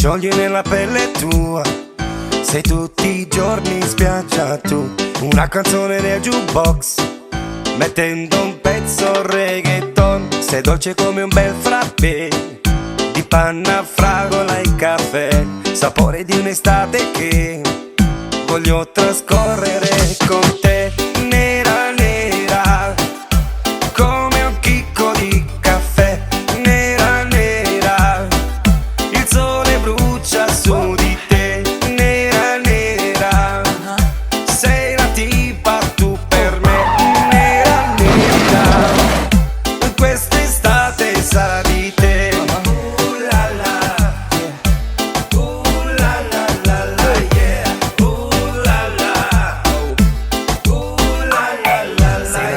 sciogli nella pelle tua. Sei tutti i giorni in spiaggia tu, una canzone nel jukebox, mettendo un pezzo reggaeton. Sei dolce come un bel frappè di panna, fragola e caffè, sapore di un'estate che voglio trascorrere con te. Nera, nera, come un chicco di caffè. Nera, nera, il sole brucia su di te. Nera, nera, sei la tipa tu per me. Nera, nera, quest'estate sa di te.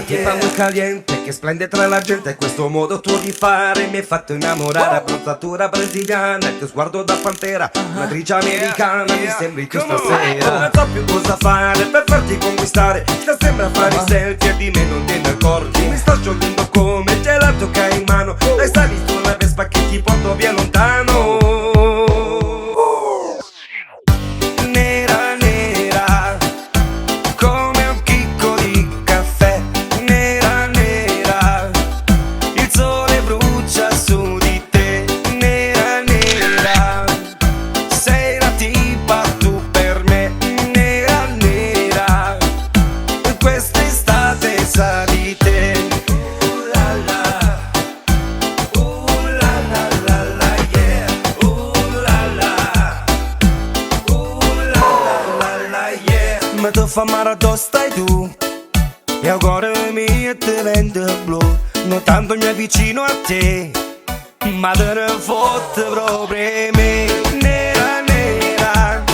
Tipa muy caliente che splende tra la gente, questo modo tuo di fare mi hai fatto innamorare. Abbronzatura brasiliana, il tuo sguardo da pantera, matrice americana, mi sembri tu stasera. Non so più cosa fare per farti conquistare, ti sembra fare i selfie e di me non te ne accorgi. Mi sto sciogliendo come gelato che hai in mano, dai sali sulla Vespa che ti porto via lontano. Sa di te. La la, la la la, yeah. La la, la, yeah. Ma tu fa mare dove stai tu, e il cuore mio ti vende blu. Non tanto mi avvicino a te, ma te ne fotte proprio me. Nera, nera,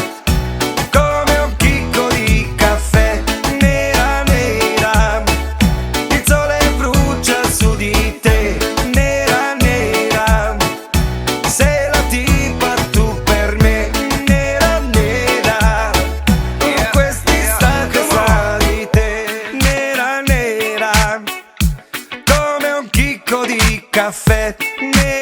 come un chicco di caffè. Nera, nera, il sole brucia su di te. Nera, nera, sei la tipa tu per me. Nera, nera, quest'estate sa di te. Nera, nera, come un chicco di caffè. Nera,